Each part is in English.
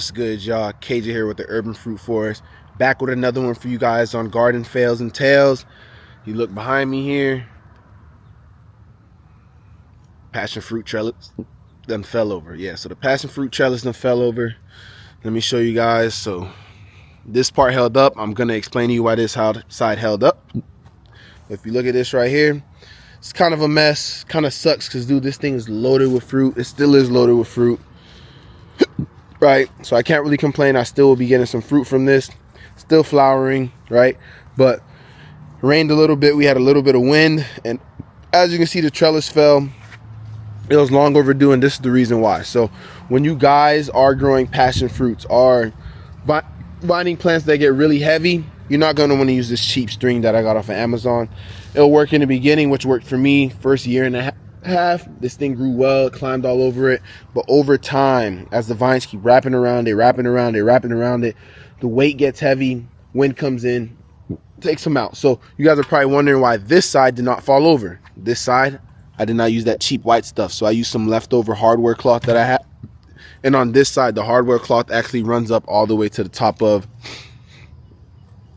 What's good, y'all? KJ here with the Urban Fruit Forest, back with another one for you guys on garden fails and tales. You look behind me here, passion fruit trellis done fell over. Yeah, so the passion fruit trellis done fell over. Let me show you guys. So this part held up. I'm gonna explain to you why this side held up. If you look at this right here, it's kind of a mess. Kind of sucks because, dude, this thing is loaded with fruit. It still is loaded with fruit. Right, so I can't really complain. I still will be getting some fruit from this, still flowering, right? But it rained a little bit. We had a little bit of wind, and as you can see, the trellis fell. It was long overdue, and this is the reason why. So when you guys are growing passion fruits or binding plants that get really heavy, you're not going to want to use this cheap string that I got off of Amazon. It'll work in the beginning, which worked for me first year and a half. This thing grew well, it climbed all over it, but over time, as the vines keep wrapping around it, the weight gets heavy, wind comes in, takes them out. So you guys are probably wondering why this side did not fall over. This side, I did not use that cheap white stuff, so I used some leftover hardware cloth that I had. And on this side, the hardware cloth actually runs up all the way to the top of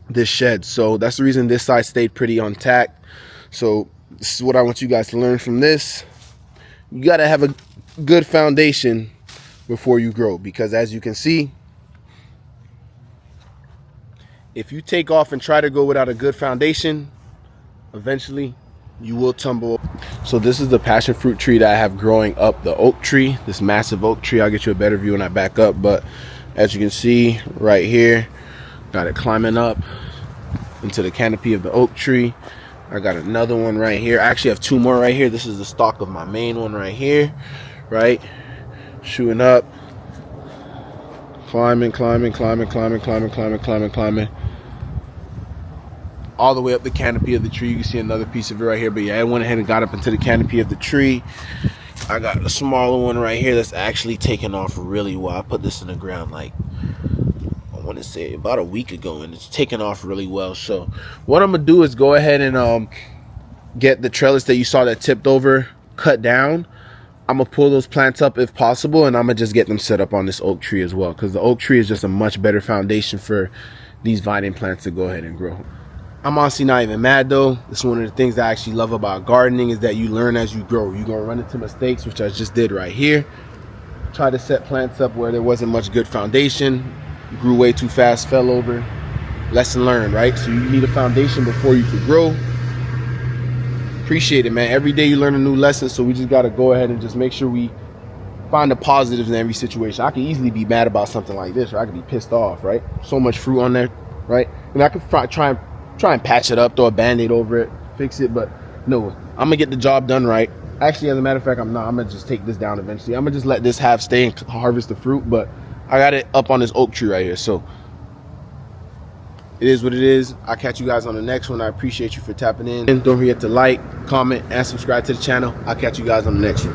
this shed. So that's the reason this side stayed pretty intact. So this is what I want you guys to learn from this. You got to have a good foundation before you grow, because as you can see, if you take off and try to go without a good foundation, eventually you will tumble. So this is the passion fruit tree that I have growing up the oak tree, this massive oak tree. I'll get you a better view when I back up, but as you can see right here, got it climbing up into the canopy of the oak tree. I got another one right here. I actually have two more right here. This is the stalk of my main one right here, right? Shooting up, climbing, all the way up the canopy of the tree. You can see another piece of it right here. But yeah, I went ahead and got up into the canopy of the tree. I got a smaller one right here that's actually taken off really well. I put this in the ground like, I want to say about a week ago, and it's taken off really well. So what I'm gonna do is go ahead and get the trellis that you saw that tipped over cut down. I'm gonna pull those plants up if possible, and I'm gonna just get them set up on this oak tree as well, because the oak tree is just a much better foundation for these vining plants to go ahead and grow. I'm honestly not even mad though. This is one of the things that I actually love about gardening, is that you learn as you grow. You're gonna run into mistakes, which I just did right here. Try to set plants up where there wasn't much good foundation, grew way too fast, fell over. Lesson learned, right? So you need a foundation before you could grow. Appreciate it, man. Every day you learn a new lesson, so we just got to go ahead and just make sure we find the positives in every situation. I could easily be mad about something like this, or I could be pissed off, right? So much fruit on there, right? And I could try and patch it up, throw a band-aid over it, fix it, but no, I'm gonna get the job done right. Actually, as a matter of fact, I'm gonna just take this down eventually. I'm gonna just let this have stay and harvest the fruit, but I got it up on this oak tree right here, so it is what it is. I'll catch you guys on the next one. I appreciate you for tapping in. And don't forget to like, comment, and subscribe to the channel. I'll catch you guys on the next one.